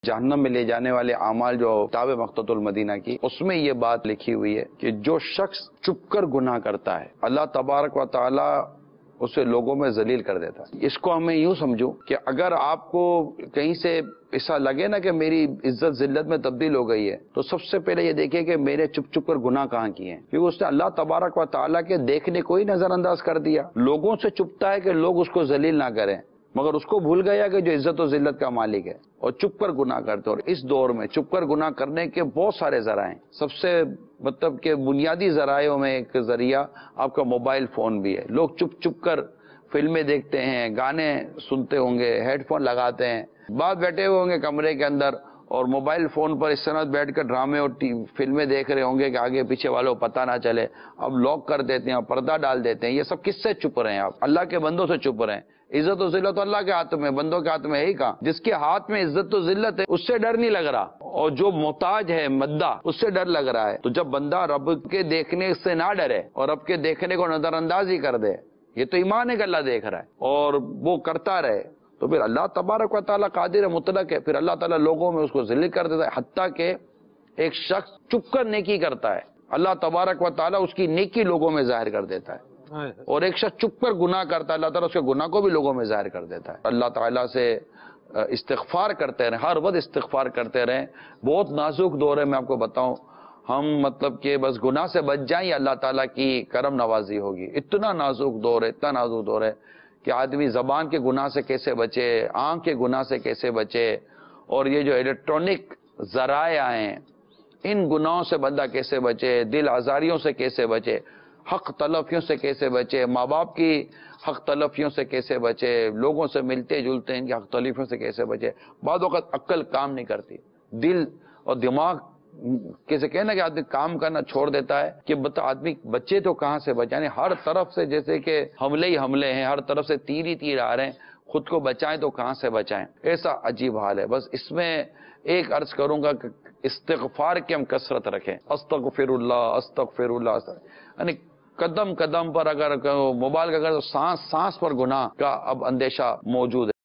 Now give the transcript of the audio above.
جہنم میں لے جانے والے اعمال جو کتاب مقتۃ المدینہ کی، اس میں یہ بات لکھی ہوئی ہے کہ جو شخص چپ کر گناہ کرتا ہے اللہ تبارک و تعالی اسے لوگوں میں ذلیل کر دیتا ہے۔ اس کو ہمیں یوں سمجھو کہ اگر آپ کو کہیں سے ایسا لگے نا کہ میری عزت ذلت میں تبدیل ہو گئی ہے، تو سب سے پہلے یہ دیکھیں کہ میرے چپ چپ کر گناہ کہاں کیے ہیں، کیونکہ اس نے اللہ تبارک و تعالیٰ کے دیکھنے کو ہی نظر انداز کر دیا۔ لوگوں سے چپتا ہے کہ لوگ اس کو ذلیل نہ کریں، مگر اس کو بھول گیا کہ جو عزت و ذلت کا مالک ہے، اور چپ کر گناہ کرتے۔ اور اس دور میں چپ کر گناہ کرنے کے بہت سارے ذرائع ہیں۔ سب سے مطلب کہ بنیادی ذرائعوں میں ایک ذریعہ آپ کا موبائل فون بھی ہے۔ لوگ چپ چپ کر فلمیں دیکھتے ہیں، گانے سنتے ہوں گے، ہیڈ فون لگاتے ہیں، بعد بیٹھے ہوئے ہوں گے کمرے کے اندر اور موبائل فون پر اس طرح بیٹھ کر ڈرامے اور فلمیں دیکھ رہے ہوں گے کہ آگے پیچھے والوں کو پتہ نہ چلے۔ اب لاک کر دیتے ہیں اور پردہ ڈال دیتے ہیں۔ یہ سب کس سے چپ رہے ہیں؟ آپ اللہ کے بندوں سے چپ رہے ہیں۔ عزت و ذلت اللہ کے ہاتھ میں، بندوں کے ہاتھ میں ہے ہی کہاں؟ جس کے ہاتھ میں عزت و ذلت ہے اس سے ڈر نہیں لگ رہا، اور جو محتاج ہے مدہ اس سے ڈر لگ رہا ہے۔ تو جب بندہ رب کے دیکھنے سے نہ ڈرے اور رب کے دیکھنے کو نظر انداز ہی کر دے، یہ تو ایمان ہے کہ اللہ دیکھ رہا ہے، اور وہ کرتا رہے، تو پھر اللہ تبارک و تعالیٰ قادر مطلق ہے، پھر اللہ تعالیٰ لوگوں میں اس کو ذلیل کر دیتا ہے۔ حتیٰ کہ ایک شخص چپ کر نیکی کرتا ہے، اللہ تبارک و تعالیٰ اس کی نیکی لوگوں میں ظاہر کر دیتا ہے، اور ایک شخص چپ کر گناہ کرتا ہے، اللہ تعالیٰ اس کے گناہ کو بھی لوگوں میں ظاہر کر دیتا ہے۔ اللہ تعالیٰ سے استغفار کرتے رہیں، ہر وقت استغفار کرتے رہیں۔ بہت نازک دور ہے، میں آپ کو بتاؤں، ہم مطلب کہ بس گناہ سے بچ جائیں، اللہ تعالیٰ کی کرم نوازی ہوگی۔ اتنا نازک دور ہے، اتنا نازک دور ہے کہ آدمی زبان کے گناہ سے کیسے بچے، آنکھ کے گناہ سے کیسے بچے، اور یہ جو الیکٹرانک ذرائع ہیں ان گناہوں سے بندہ کیسے بچے، دل آزاریوں سے کیسے بچے، حق تلفیوں سے کیسے بچے، ماں باپ کی حق تلفیوں سے کیسے بچے، لوگوں سے ملتے جلتے ہیں ان کی حق تلفیوں سے کیسے بچے۔ بعض وقت عقل کام نہیں کرتی، دل اور دماغ کیسے کہنا کہ آدمی کام کرنا چھوڑ دیتا ہے کہ آدمی بچے تو کہاں سے بچائیں، یعنی ہر طرف سے جیسے کہ حملے ہی حملے ہیں، ہر طرف سے تیر ہی تیر آ رہے ہیں، خود کو بچائیں تو کہاں سے بچائیں، ایسا عجیب حال ہے۔ بس اس میں ایک عرض کروں گا کہ استغفار کی ہم کثرت رکھیں، استغفر اللہ استغفر اللہ، یعنی قدم قدم پر اگر موبائل کا اگر سانس سانس پر گناہ کا اب اندیشہ موجود ہے۔